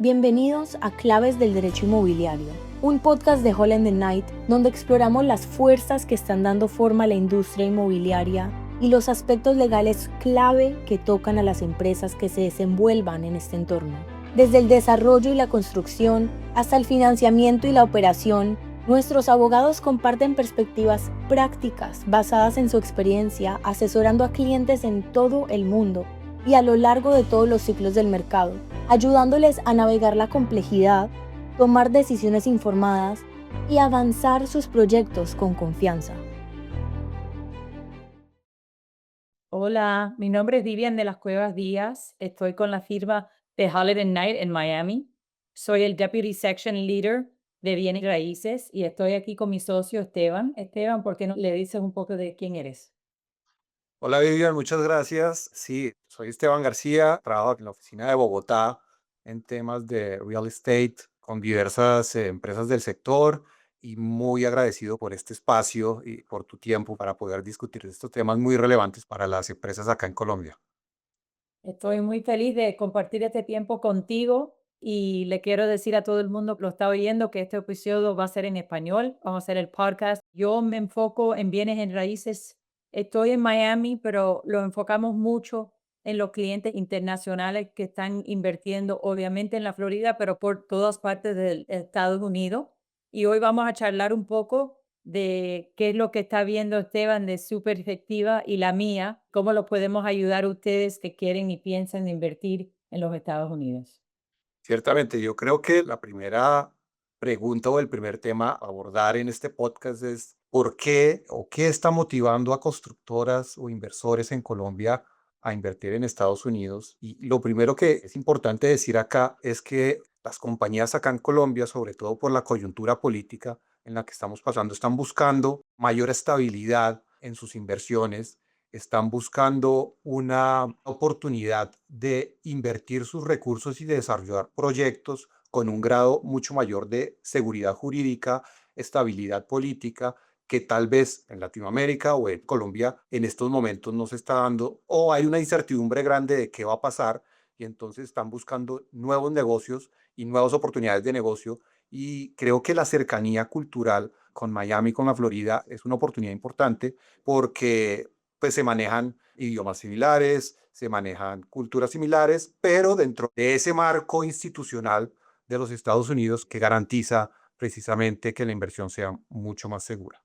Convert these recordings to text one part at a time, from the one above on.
Bienvenidos a Claves del Derecho Inmobiliario, un podcast de Holland & Knight donde exploramos las fuerzas que están dando forma a la industria inmobiliaria y los aspectos legales clave que tocan a las empresas que se desenvuelvan en este entorno. Desde el desarrollo y la construcción hasta el financiamiento y la operación, nuestros abogados comparten perspectivas prácticas basadas en su experiencia asesorando a clientes en todo el mundo y a lo largo de todos los ciclos del mercado, ayudándoles a navegar la complejidad, tomar decisiones informadas y avanzar sus proyectos con confianza. Hola, mi nombre es Vivian de las Cuevas Díaz. Estoy con la firma de Holland & Knight en Miami. Soy el Deputy Section Leader de Bienes y Raíces y estoy aquí con mi socio Esteban. Esteban, ¿por qué no le dices un poco de quién eres? Hola Vivian, muchas gracias. Sí, soy Esteban García, trabajo en la oficina de Bogotá en temas de real estate con diversas empresas del sector y muy agradecido por este espacio y por tu tiempo para poder discutir estos temas muy relevantes para las empresas acá en Colombia. Estoy muy feliz de compartir este tiempo contigo y le quiero decir a todo el mundo que lo está oyendo que este episodio va a ser en español, vamos a hacer el podcast. Yo me enfoco en bienes en raíces. Estoy en Miami, pero lo enfocamos mucho en los clientes internacionales que están invirtiendo, obviamente en la Florida, pero por todas partes del Estados Unidos. Y hoy vamos a charlar un poco de qué es lo que está viendo Esteban de su perspectiva y la mía, cómo lo podemos ayudar a ustedes que quieren y piensan invertir en los Estados Unidos. Ciertamente, yo creo que la primera pregunta o el primer tema a abordar en este podcast es ¿por qué o qué está motivando a constructoras o inversores en Colombia a invertir en Estados Unidos? Y lo primero que es importante decir acá es que las compañías acá en Colombia, sobre todo por la coyuntura política en la que estamos pasando, están buscando mayor estabilidad en sus inversiones, están buscando una oportunidad de invertir sus recursos y de desarrollar proyectos con un grado mucho mayor de seguridad jurídica, estabilidad política, que tal vez en Latinoamérica o en Colombia en estos momentos no se está dando, o hay una incertidumbre grande de qué va a pasar, y entonces están buscando nuevos negocios y nuevas oportunidades de negocio. Y creo que la cercanía cultural con Miami, con la Florida, es una oportunidad importante porque pues se manejan idiomas similares, se manejan culturas similares, pero dentro de ese marco institucional de los Estados Unidos que garantiza precisamente que la inversión sea mucho más segura.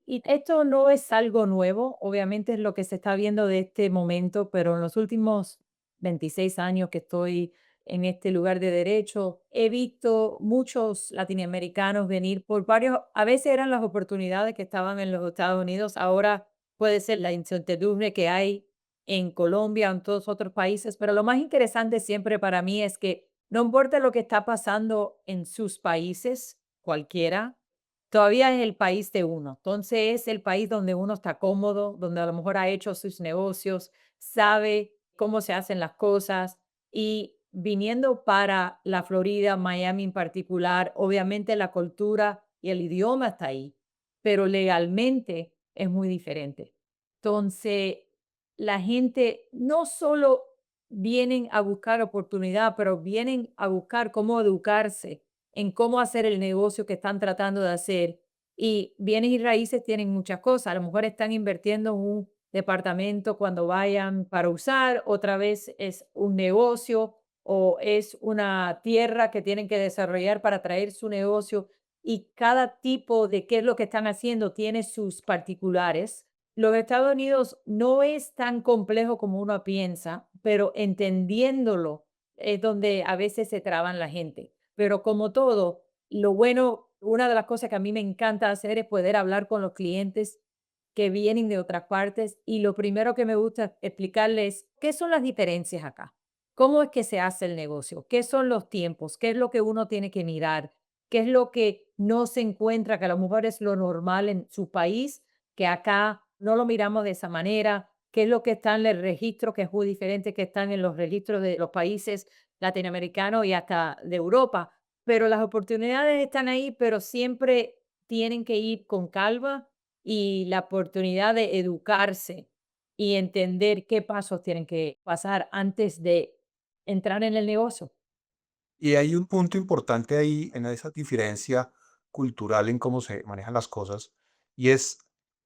Y esto no es algo nuevo, obviamente es lo que se está viendo de este momento, pero en los últimos 26 años que estoy en este lugar de derecho, he visto muchos latinoamericanos venir por varios, a veces eran las oportunidades que estaban en los Estados Unidos, ahora puede ser la incertidumbre que hay en Colombia, en todos otros países, pero lo más interesante siempre para mí es que no importa lo que está pasando en sus países, cualquiera, todavía es el país de uno. Entonces es el país donde uno está cómodo, donde a lo mejor ha hecho sus negocios, sabe cómo se hacen las cosas y viniendo para la Florida, Miami en particular, obviamente la cultura y el idioma está ahí, pero legalmente es muy diferente. Entonces, la gente no solo vienen a buscar oportunidad, pero vienen a buscar cómo educarse en cómo hacer el negocio que están tratando de hacer. Y bienes y raíces tienen muchas cosas. A lo mejor están invirtiendo en un departamento cuando vayan para usar, otra vez es un negocio o es una tierra que tienen que desarrollar para traer su negocio y cada tipo de qué es lo que están haciendo tiene sus particulares. Los Estados Unidos no es tan complejo como uno piensa, pero entendiéndolo es donde a veces se traban la gente. Pero como todo, lo bueno, una de las cosas que a mí me encanta hacer es poder hablar con los clientes que vienen de otras partes y lo primero que me gusta explicarles qué son las diferencias acá, cómo es que se hace el negocio, qué son los tiempos, qué es lo que uno tiene que mirar, qué es lo que no se encuentra, que a lo mejor es lo normal en su país, que acá no lo miramos de esa manera, qué es lo que está en el registro, que es muy diferente que están en los registros de los países latinoamericanos y hasta de Europa. Pero las oportunidades están ahí, pero siempre tienen que ir con calma y la oportunidad de educarse y entender qué pasos tienen que pasar antes de entrar en el negocio. Y hay un punto importante ahí en esa diferencia cultural en cómo se manejan las cosas, y es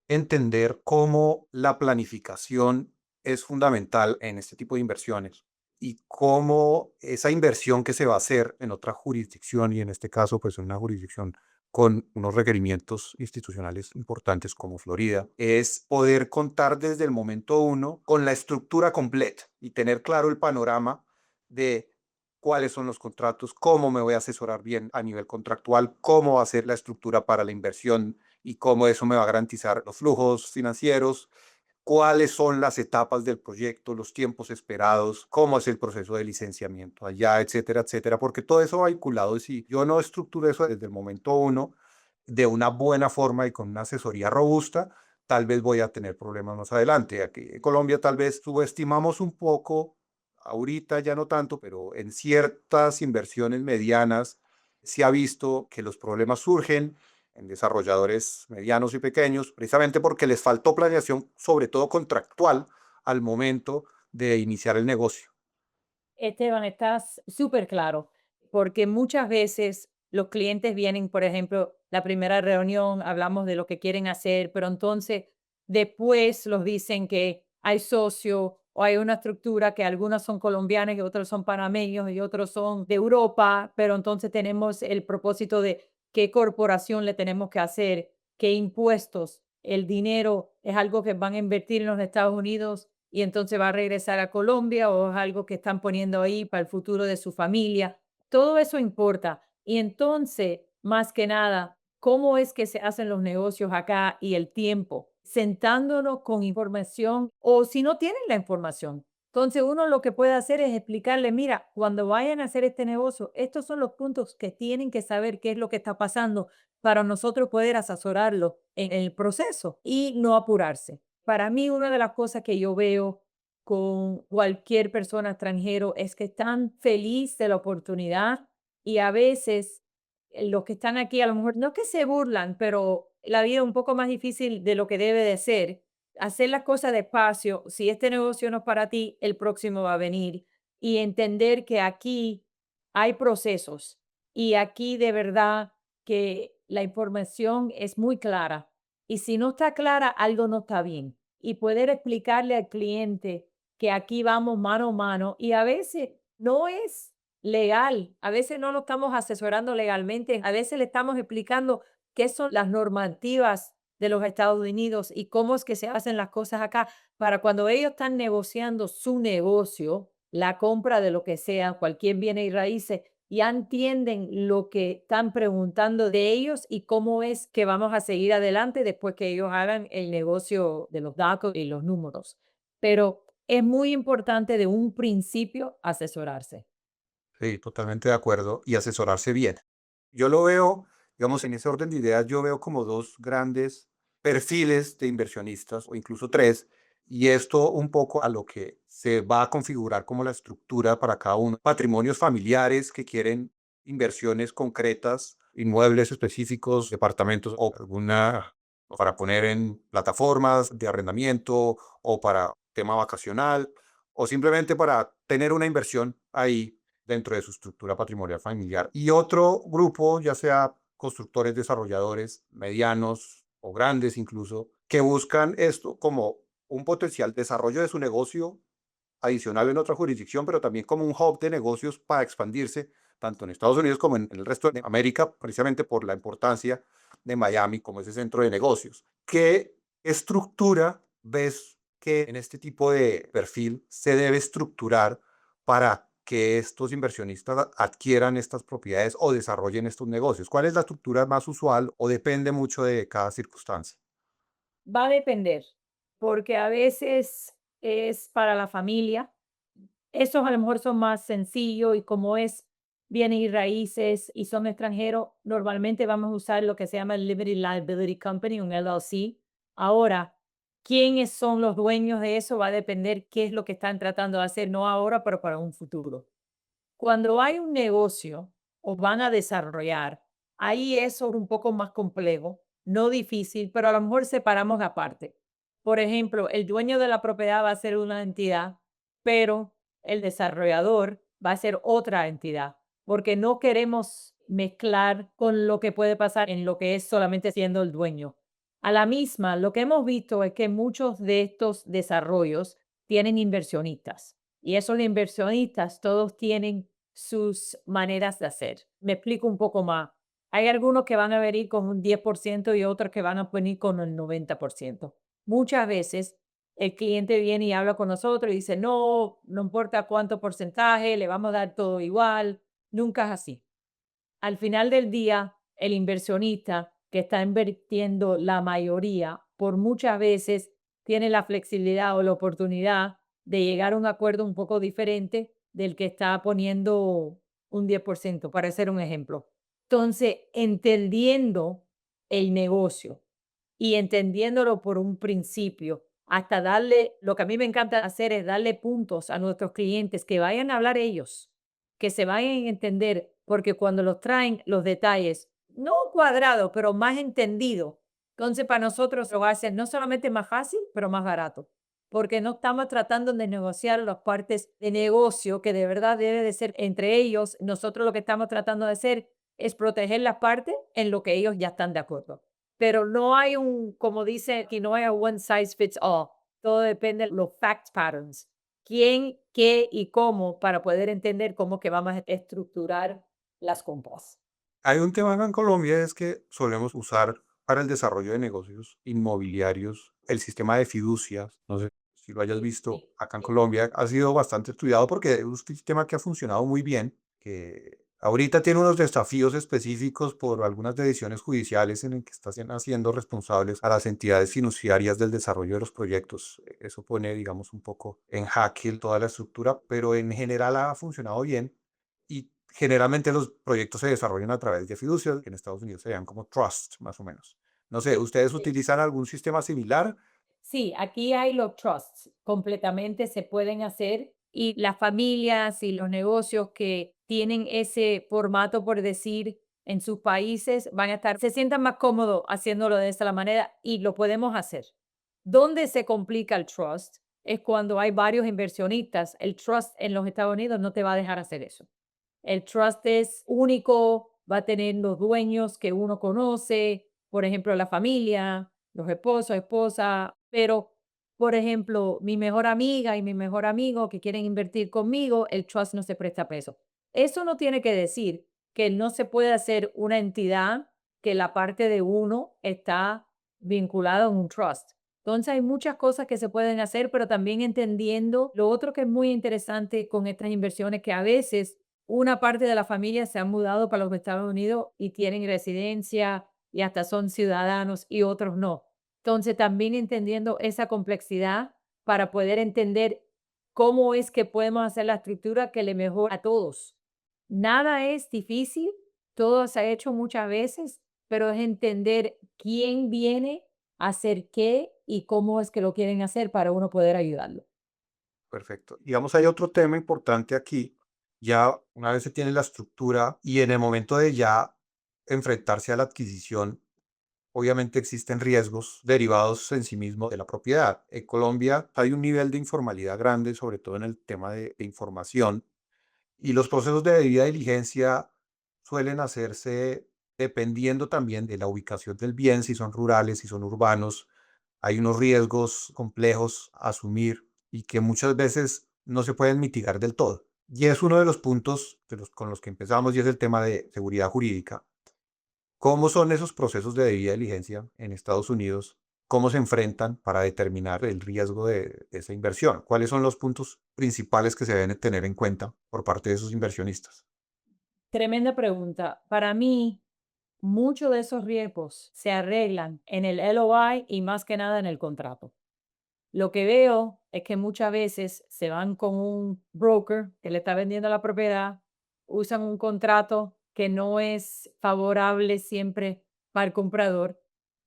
entender cómo la planificación es fundamental en este tipo de inversiones y cómo esa inversión que se va a hacer en otra jurisdicción, y en este caso pues en una jurisdicción con unos requerimientos institucionales importantes como Florida, es poder contar desde el momento uno con la estructura completa y tener claro el panorama de cuáles son los contratos, cómo me voy a asesorar bien a nivel contractual, cómo va a ser la estructura para la inversión y cómo eso me va a garantizar los flujos financieros, cuáles son las etapas del proyecto, los tiempos esperados, cómo es el proceso de licenciamiento allá, etcétera, etcétera, porque todo eso va vinculado. Y si yo no estructuro eso desde el momento uno de una buena forma y con una asesoría robusta, tal vez voy a tener problemas más adelante. Aquí en Colombia tal vez subestimamos un poco, ahorita ya no tanto, pero en ciertas inversiones medianas se ha visto que los problemas surgen en desarrolladores medianos y pequeños, precisamente porque les faltó planeación, sobre todo contractual, al momento de iniciar el negocio. Esteban, estás súper claro, porque muchas veces los clientes vienen, por ejemplo, la primera reunión, hablamos de lo que quieren hacer, pero entonces después los dicen que hay socio o hay una estructura que algunas son colombianas y otros son panameños y otros son de Europa, pero entonces tenemos el propósito de qué corporación le tenemos que hacer, qué impuestos, el dinero es algo que van a invertir en los Estados Unidos y entonces va a regresar a Colombia o es algo que están poniendo ahí para el futuro de su familia. Todo eso importa. Y entonces, más que nada, ¿cómo es que se hacen los negocios acá y el tiempo? Sentándonos con información o si no tienen la información. Entonces uno lo que puede hacer es explicarle, mira, cuando vayan a hacer este negocio, estos son los puntos que tienen que saber qué es lo que está pasando para nosotros poder asesorarlo en el proceso y no apurarse. Para mí, una de las cosas que yo veo con cualquier persona extranjero es que están feliz de la oportunidad y a veces los que están aquí a lo mejor no que se burlan, pero la vida es un poco más difícil de lo que debe de ser. Hacer las cosas despacio, si este negocio no es para ti, el próximo va a venir y entender que aquí hay procesos y aquí de verdad que la información es muy clara y si no está clara, algo no está bien. Y poder explicarle al cliente que aquí vamos mano a mano y a veces no es legal, a veces no lo estamos asesorando legalmente, a veces le estamos explicando qué son las normativas de los Estados Unidos y cómo es que se hacen las cosas acá para cuando ellos están negociando su negocio, la compra de lo que sea, cualquier bienes y raíces, ya entienden lo que están preguntando de ellos y cómo es que vamos a seguir adelante después que ellos hagan el negocio de los datos y los números. Pero es muy importante de un principio asesorarse. Sí, totalmente de acuerdo, y asesorarse bien. Yo lo veo, digamos, en ese orden de ideas, yo veo como dos grandes perfiles de inversionistas, o incluso tres, y esto un poco a lo que se va a configurar como la estructura para cada uno. Patrimonios familiares que quieren inversiones concretas, inmuebles específicos, departamentos o alguna para poner en plataformas de arrendamiento o para tema vacacional o simplemente para tener una inversión ahí dentro de su estructura patrimonial familiar. Y otro grupo, ya sea constructores, desarrolladores medianos o grandes incluso, que buscan esto como un potencial desarrollo de su negocio adicional en otra jurisdicción, pero también como un hub de negocios para expandirse tanto en Estados Unidos como en el resto de América, precisamente por la importancia de Miami como ese centro de negocios. ¿Qué estructura ves que en este tipo de perfil se debe estructurar para que estos inversionistas adquieran estas propiedades o desarrollen estos negocios? ¿Cuál es la estructura más usual o depende mucho de cada circunstancia? Va a depender, porque a veces es para la familia. Esos a lo mejor son más sencillos y como es bienes y raíces y son extranjeros, normalmente vamos a usar lo que se llama el Limited Liability Company, un LLC. Ahora, quiénes son los dueños de eso va a depender qué es lo que están tratando de hacer, no ahora, pero para un futuro. Cuando hay un negocio o van a desarrollar, ahí eso es un poco más complejo, no difícil, pero a lo mejor separamos aparte. Por ejemplo, el dueño de la propiedad va a ser una entidad, pero el desarrollador va a ser otra entidad. porque no queremos mezclar con lo que puede pasar en lo que es solamente siendo el dueño. A la misma, lo que hemos visto es que muchos de estos desarrollos tienen inversionistas y esos inversionistas todos tienen sus maneras de hacer. Me explico un poco más. Hay algunos que van a venir con un 10% y otros que van a venir con el 90%. Muchas veces el cliente viene y habla con nosotros y dice, no, no importa cuánto porcentaje, le vamos a dar todo igual. Nunca es así. Al final del día, el inversionista que está invirtiendo la mayoría, por muchas veces tiene la flexibilidad o la oportunidad de llegar a un acuerdo un poco diferente del que está poniendo un 10%, para hacer un ejemplo. Entonces, entendiendo el negocio y entendiéndolo por un principio, hasta darle, lo que a mí me encanta hacer es darle puntos a nuestros clientes, que vayan a hablar ellos, que se vayan a entender, porque cuando los traen los detalles, no cuadrado, pero más entendido, entonces para nosotros lo va a hacer no solamente más fácil, pero más barato, porque no estamos tratando de negociar las partes de negocio que de verdad debe de ser entre ellos. Nosotros lo que estamos tratando de hacer es proteger las partes en lo que ellos ya están de acuerdo. Pero no hay un, como dice aquí, no hay un one size fits all. Todo depende de los fact patterns. Quién, qué y cómo para poder entender cómo que vamos a estructurar las compras. Hay un tema acá en Colombia, es que solemos usar para el desarrollo de negocios inmobiliarios el sistema de fiducias. No sé si lo hayas visto Sí, acá en sí. Colombia. Ha sido bastante estudiado porque es un sistema que ha funcionado muy bien, que ahorita tiene unos desafíos específicos por algunas decisiones judiciales en el que están haciendo responsables a las entidades fiduciarias del desarrollo de los proyectos. Eso pone, digamos, un poco en jaque toda la estructura, pero en general ha funcionado bien. Y generalmente los proyectos se desarrollan a través de fiducias, que en Estados Unidos se llaman como trust, más o menos. No sé, ¿ustedes Sí. utilizan algún sistema similar? Sí, aquí hay los trusts, completamente se pueden hacer y las familias y los negocios que tienen ese formato, por decir, en sus países, van a estar, se sientan más cómodos haciéndolo de esta manera y lo podemos hacer. Donde se complica el trust es cuando hay varios inversionistas. El trust en los Estados Unidos no te va a dejar hacer eso. El trust es único, va a tener los dueños que uno conoce, por ejemplo, la familia, los esposos, esposa, pero, por ejemplo, mi mejor amiga y mi mejor amigo que quieren invertir conmigo, el trust no se presta peso. Eso no tiene que decir que no se puede hacer una entidad que la parte de uno está vinculada a un trust. Entonces hay muchas cosas que se pueden hacer, pero también entendiendo lo otro que es muy interesante con estas inversiones, que a veces una parte de la familia se ha mudado para los Estados Unidos y tienen residencia y hasta son ciudadanos y otros no. Entonces, también entendiendo esa complejidad para poder entender cómo es que podemos hacer la estructura que le mejora a todos. Nada es difícil, todo se ha hecho muchas veces, pero es entender quién viene a hacer qué y cómo es que lo quieren hacer para uno poder ayudarlo. Perfecto. Digamos, hay otro tema importante aquí. Ya una vez se tiene la estructura y en el momento de ya enfrentarse a la adquisición, obviamente existen riesgos derivados en sí mismo de la propiedad. En Colombia hay un nivel de informalidad grande, sobre todo en el tema de información. Y los procesos de debida diligencia suelen hacerse dependiendo también de la ubicación del bien, si son rurales, si son urbanos. Hay unos riesgos complejos a asumir y que muchas veces no se pueden mitigar del todo. Y es uno de los puntos con los que empezamos y es el tema de seguridad jurídica. ¿Cómo son esos procesos de debida diligencia en Estados Unidos? ¿Cómo se enfrentan para determinar el riesgo de esa inversión? ¿Cuáles son los puntos principales que se deben tener en cuenta por parte de esos inversionistas? Tremenda pregunta. Para mí, muchos de esos riesgos se arreglan en el LOI y más que nada en el contrato. Lo que veo es que muchas veces se van con un broker que le está vendiendo la propiedad, usan un contrato que no es favorable siempre para el comprador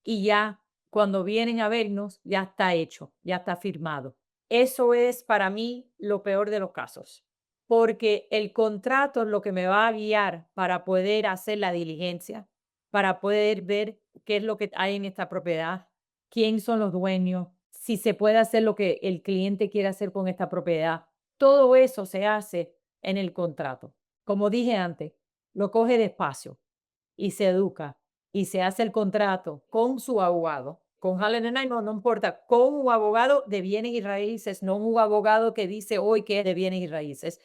y ya cuando vienen a vernos ya está hecho, ya está firmado. Eso es para mí lo peor de los casos, porque el contrato es lo que me va a guiar para poder hacer la diligencia, para poder ver qué es lo que hay en esta propiedad, quién son los dueños, si se puede hacer lo que el cliente quiere hacer con esta propiedad. Todo eso se hace en el contrato. como dije antes, lo coge despacio y se educa y se hace el contrato con su abogado. Con Helen Knight no importa, con un abogado de bienes y raíces, no un abogado que dice hoy que es de bienes y raíces.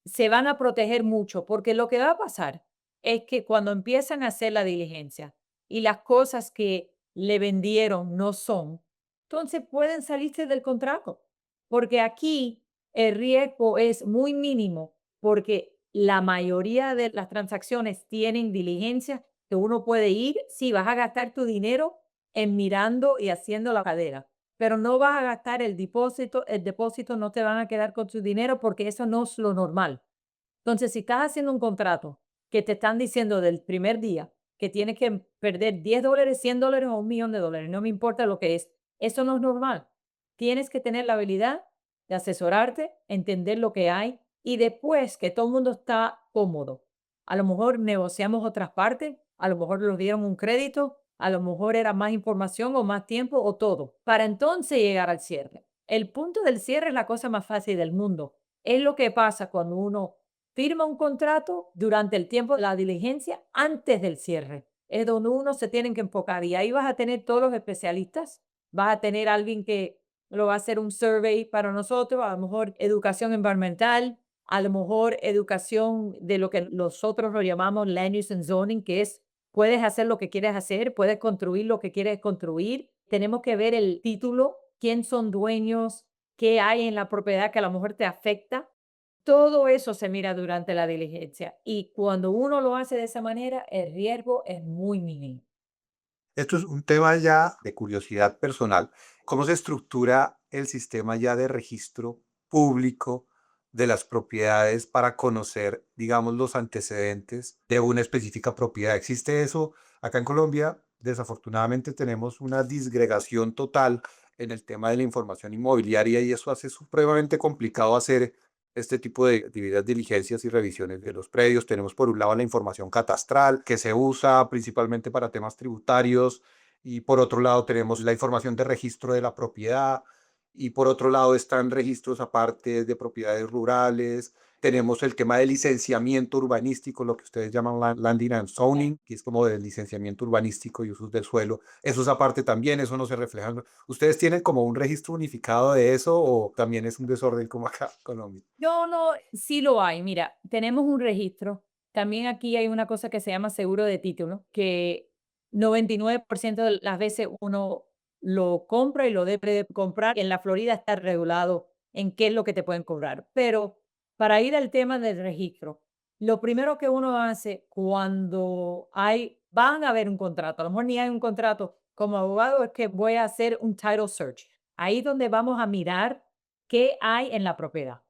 Se van a proteger mucho, porque lo que va a pasar es que cuando empiezan a hacer la diligencia y las cosas que le vendieron no son, entonces pueden salirse del contrato, porque aquí el riesgo es muy mínimo, porque la mayoría de las transacciones tienen diligencia que uno puede ir, si vas a gastar tu dinero en mirando y haciendo la cadera, pero no vas a gastar el depósito no te van a quedar con tu dinero porque eso no es lo normal. Entonces, si estás haciendo un contrato que te están diciendo del primer día que tienes que perder $10, $100 o $1,000,000, no me importa lo que es, eso no es normal. Tienes que tener la habilidad de asesorarte, entender lo que hay y después que todo el mundo está cómodo. A lo mejor negociamos otras partes, a lo mejor nos dieron un crédito, a lo mejor era más información o más tiempo o todo, para entonces llegar al cierre. El punto del cierre es la cosa más fácil del mundo. Es lo que pasa cuando uno firma un contrato durante el tiempo de la diligencia antes del cierre. Es donde uno se tiene que enfocar y ahí vas a tener todos los especialistas. Vas a tener alguien que lo va a hacer un survey para nosotros, a lo mejor educación environmental, a lo mejor educación de lo que nosotros lo llamamos land use and zoning, que es puedes hacer lo que quieres hacer, puedes construir lo que quieres construir. Tenemos que ver el título, quién son dueños, qué hay en la propiedad que a lo mejor te afecta. Todo eso se mira durante la diligencia y cuando uno lo hace de esa manera, el riesgo es muy mínimo. Esto es un tema ya de curiosidad personal. ¿Cómo se estructura el sistema ya de registro público de las propiedades para conocer, digamos, los antecedentes de una específica propiedad? ¿Existe eso? Acá en Colombia, desafortunadamente, tenemos una disgregación total en el tema de la información inmobiliaria y eso hace supremamente complicado hacer este tipo de actividades, diligencias y revisiones de los predios. Tenemos por un lado la información catastral que se usa principalmente para temas tributarios y por otro lado tenemos la información de registro de la propiedad y por otro lado están registros aparte de propiedades rurales. Tenemos el tema del licenciamiento urbanístico, lo que ustedes llaman landing and zoning, que es como del licenciamiento urbanístico y usos del suelo. Eso es aparte también, eso no se refleja. ¿Ustedes tienen como un registro unificado de eso o también es un desorden como acá en Colombia? No, no, sí lo hay. Mira, tenemos un registro. También aquí hay una cosa que se llama seguro de título, que 99% de las veces uno lo compra y lo debe de comprar. En la Florida está regulado en qué es lo que te pueden cobrar. Pero para ir al tema del registro, lo primero que uno hace cuando van a haber un contrato, a lo mejor ni hay un contrato como abogado, es que voy a hacer un title search. Ahí donde vamos a mirar qué hay en la propiedad.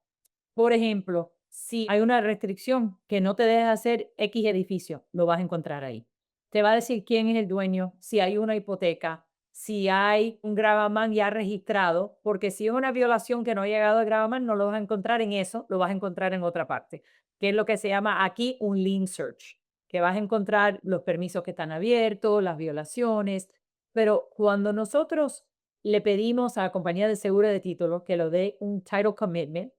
Por ejemplo, si hay una restricción que no te deja hacer X edificio, lo vas a encontrar ahí. Te va a decir quién es el dueño, si hay una hipoteca, si hay un gravamen ya registrado, porque si es una violación que no ha llegado al gravamen, no lo vas a encontrar en eso, lo vas a encontrar en otra parte, que es lo que se llama aquí un lien search, que vas a encontrar los permisos que están abiertos, las violaciones, pero cuando nosotros le pedimos a la compañía de seguro de título que lo dé un title commitment,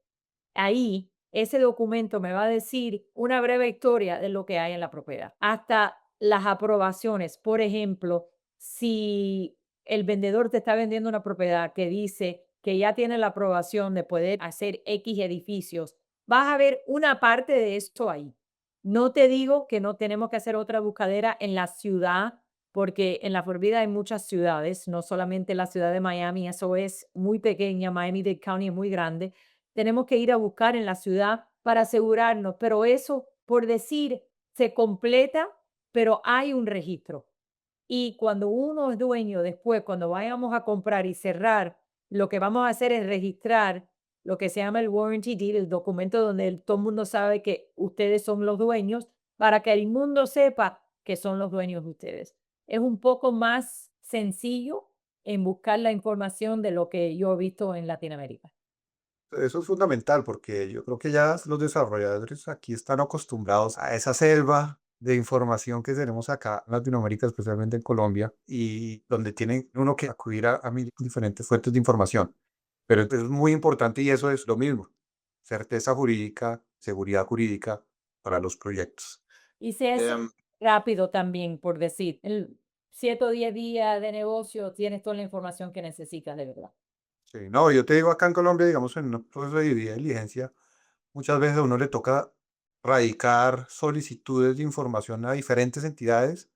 ahí ese documento me va a decir una breve historia de lo que hay en la propiedad, hasta las aprobaciones. Por ejemplo, si el vendedor te está vendiendo una propiedad que dice que ya tiene la aprobación de poder hacer X edificios, vas a ver una parte de esto ahí. No te digo que no tenemos que hacer otra buscadera en la ciudad, porque en la Florida hay muchas ciudades, no solamente la ciudad de Miami, eso es muy pequeña, Miami-Dade County es muy grande. Tenemos que ir a buscar en la ciudad para asegurarnos, pero eso, por decir, se completa, pero hay un registro. Y cuando uno es dueño, después, cuando vayamos a comprar y cerrar, lo que vamos a hacer es registrar lo que se llama el warranty deed, el documento donde todo el mundo sabe que ustedes son los dueños, para que el mundo sepa que son los dueños de ustedes. Es un poco más sencillo en buscar la información de lo que yo he visto en Latinoamérica. Eso es fundamental porque yo creo que ya los desarrolladores aquí están acostumbrados a esa selva de información que tenemos acá en Latinoamérica, especialmente en Colombia, y donde tienen uno que acudir a mil diferentes fuentes de información. Pero es muy importante y eso es lo mismo, certeza jurídica, seguridad jurídica, para los proyectos. Y se hace Em, rápido también, por decir, en 7 o 10 días de negocio tienes toda la información que necesitas de verdad. sí, no, yo te digo acá en Colombia, digamos, en un proceso de due diligencia, muchas veces a uno le toca radicar solicitudes de información a diferentes entidades,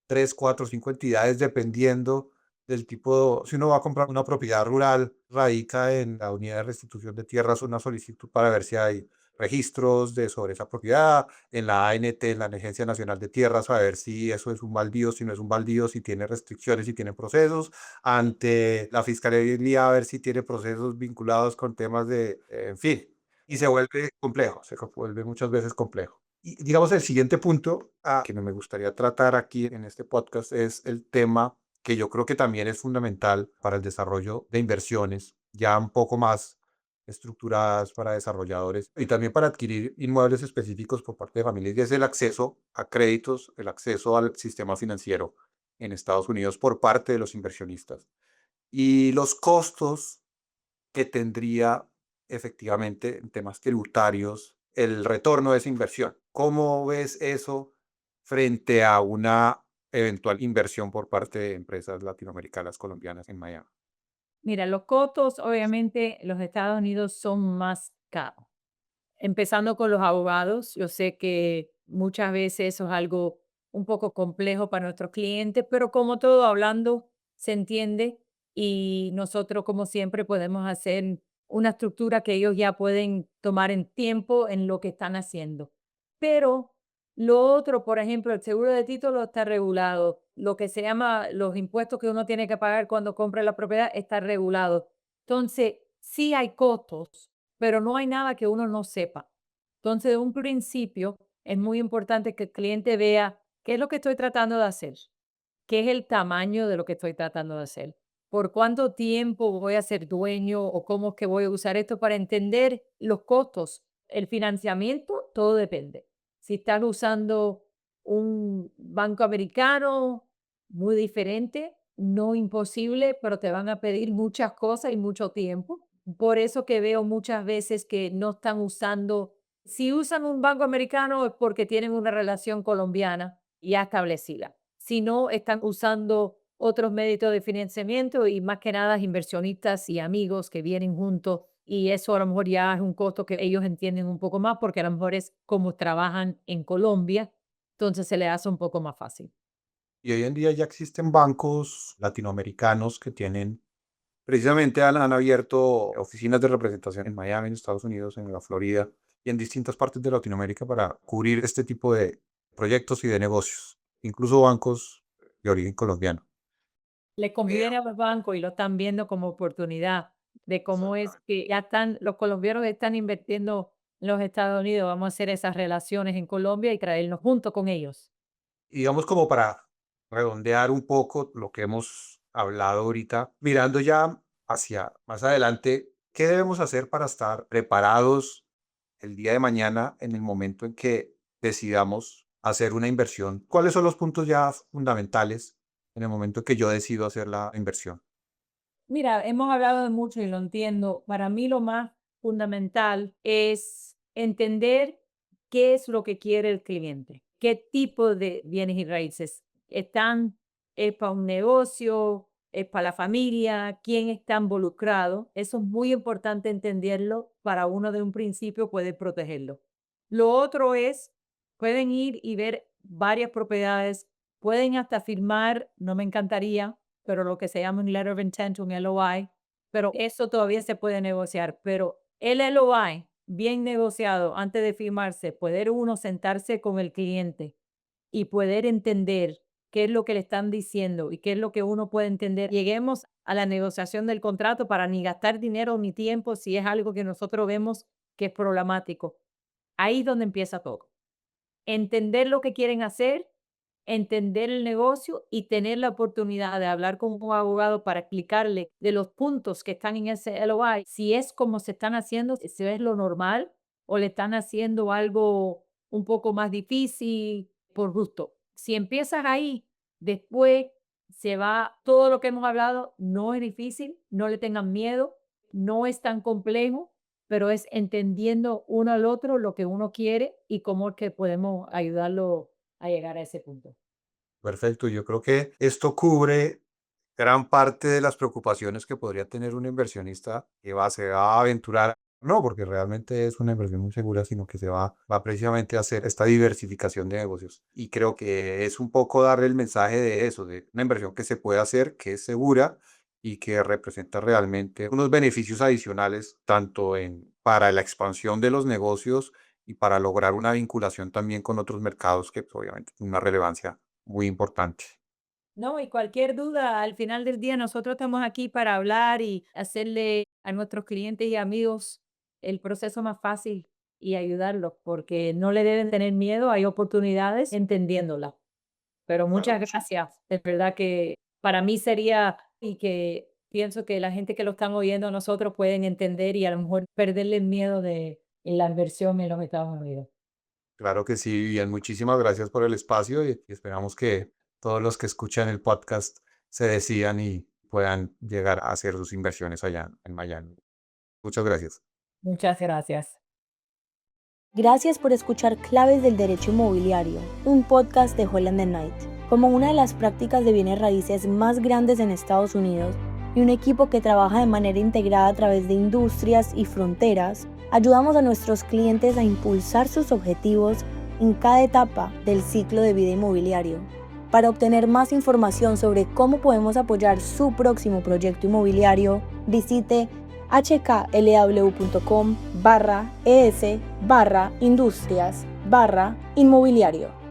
3, 4, 5 entidades, dependiendo del tipo. Si uno va a comprar una propiedad rural, radica en la unidad de restitución de tierras una solicitud para ver si hay registros sobre esa propiedad, en la ANT, en la Agencia Nacional de Tierras, a ver si eso es un baldío, si no es un baldío, si tiene restricciones, si tiene procesos, ante la Fiscalía, a ver si tiene procesos vinculados con temas de, en fin, y se vuelve complejo, vuelve muchas veces complejo. Y digamos, el siguiente punto que me gustaría tratar aquí en este podcast es el tema que yo creo que también es fundamental para el desarrollo de inversiones, ya un poco más estructuradas para desarrolladores y también para adquirir inmuebles específicos por parte de familias, y es el acceso a créditos, el acceso al sistema financiero en Estados Unidos por parte de los inversionistas y los costos que tendría efectivamente en temas tributarios el retorno de esa inversión. ¿Cómo ves eso frente a una eventual inversión por parte de empresas latinoamericanas, colombianas en Miami? Mira, los costos, obviamente, los Estados Unidos son más caros. Empezando con los abogados, yo sé que muchas veces eso es algo un poco complejo para nuestros clientes, pero como todo hablando se entiende y nosotros como siempre podemos hacer una estructura que ellos ya pueden tomar en tiempo en lo que están haciendo. Pero lo otro, por ejemplo, el seguro de título está regulado. Lo que se llama los impuestos que uno tiene que pagar cuando compra la propiedad está regulado. Entonces, sí hay costos, pero no hay nada que uno no sepa. Entonces, de un principio, es muy importante que el cliente vea qué es lo que estoy tratando de hacer, qué es el tamaño de lo que estoy tratando de hacer, por cuánto tiempo voy a ser dueño o cómo es que voy a usar esto para entender los costos. El financiamiento, todo depende. Si estás usando un banco americano, muy diferente, no imposible, pero te van a pedir muchas cosas y mucho tiempo. Por eso que veo muchas veces que no están usando, si usan un banco americano es porque tienen una relación colombiana ya establecida. Si no, están usando otros métodos de financiamiento y más que nada inversionistas y amigos que vienen juntos y eso a lo mejor ya es un costo que ellos entienden un poco más porque a lo mejor es como trabajan en Colombia, entonces se le hace un poco más fácil. Y hoy en día ya existen bancos latinoamericanos que tienen, precisamente han abierto oficinas de representación en Miami, en Estados Unidos, en la Florida y en distintas partes de Latinoamérica para cubrir este tipo de proyectos y de negocios, incluso bancos de origen colombiano. Le conviene a los bancos y lo están viendo como oportunidad de cómo es Exactamente. que ya están, los colombianos están invirtiendo en los Estados Unidos, vamos a hacer esas relaciones en Colombia y traernos junto con ellos. Y digamos, como para redondear un poco lo que hemos hablado ahorita, mirando ya hacia más adelante, ¿qué debemos hacer para estar preparados el día de mañana en el momento en que decidamos hacer una inversión? ¿Cuáles son los puntos ya fundamentales en el momento en que yo decido hacer la inversión? Mira, hemos hablado de mucho y lo entiendo. Para mí lo más fundamental es entender qué es lo que quiere el cliente, qué tipo de bienes y raíces están, es para un negocio, es para la familia, quién está involucrado. Eso es muy importante entenderlo para uno de un principio puede protegerlo. Lo otro es, pueden ir y ver varias propiedades, pueden hasta firmar, no me encantaría, pero lo que se llama un letter of intent, un LOI, pero eso todavía se puede negociar. Pero el LOI, bien negociado antes de firmarse, poder uno sentarse con el cliente y poder entender qué es lo que le están diciendo y qué es lo que uno puede entender. Lleguemos a la negociación del contrato para ni gastar dinero ni tiempo si es algo que nosotros vemos que es problemático. Ahí es donde empieza todo. Entender lo que quieren hacer, entender el negocio y tener la oportunidad de hablar con un abogado para explicarle de los puntos que están en ese LOI, si es como se están haciendo, si es lo normal o le están haciendo algo un poco más difícil por gusto. Si empiezas ahí, después se va todo lo que hemos hablado, no es difícil, no le tengan miedo, no es tan complejo pero es entendiendo uno al otro lo que uno quiere y cómo es que podemos ayudarlo a llegar a ese punto. Perfecto, yo creo que esto cubre gran parte de las preocupaciones que podría tener un inversionista que se va a aventurar. No, porque realmente es una inversión muy segura, sino que va precisamente a hacer esta diversificación de negocios. Y creo que es un poco darle el mensaje de eso, de una inversión que se puede hacer, que es segura y que representa realmente unos beneficios adicionales, tanto para la expansión de los negocios y para lograr una vinculación también con otros mercados que pues, obviamente tienen una relevancia muy importante. No, y cualquier duda, al final del día nosotros estamos aquí para hablar y hacerle a nuestros clientes y amigos el proceso más fácil y ayudarlos, porque no le deben tener miedo, hay oportunidades entendiéndolas. Pero Claro muchas que sí. gracias, de verdad que para mí sería y que pienso que la gente que lo están oyendo a nosotros pueden entender y a lo mejor perderle el miedo de la inversión en los Estados Unidos. Claro que sí, bien. Muchísimas gracias por el espacio y esperamos que todos los que escuchan el podcast se decidan y puedan llegar a hacer sus inversiones allá en Miami. Muchas gracias. Muchas gracias. Gracias por escuchar Claves del Derecho Inmobiliario, un podcast de Holland Knight. Como una de las prácticas de bienes raíces más grandes en Estados Unidos y un equipo que trabaja de manera integrada a través de industrias y fronteras, ayudamos a nuestros clientes a impulsar sus objetivos en cada etapa del ciclo de vida inmobiliario. Para obtener más información sobre cómo podemos apoyar su próximo proyecto inmobiliario, visite hklaw.com/es/industrias/inmobiliario.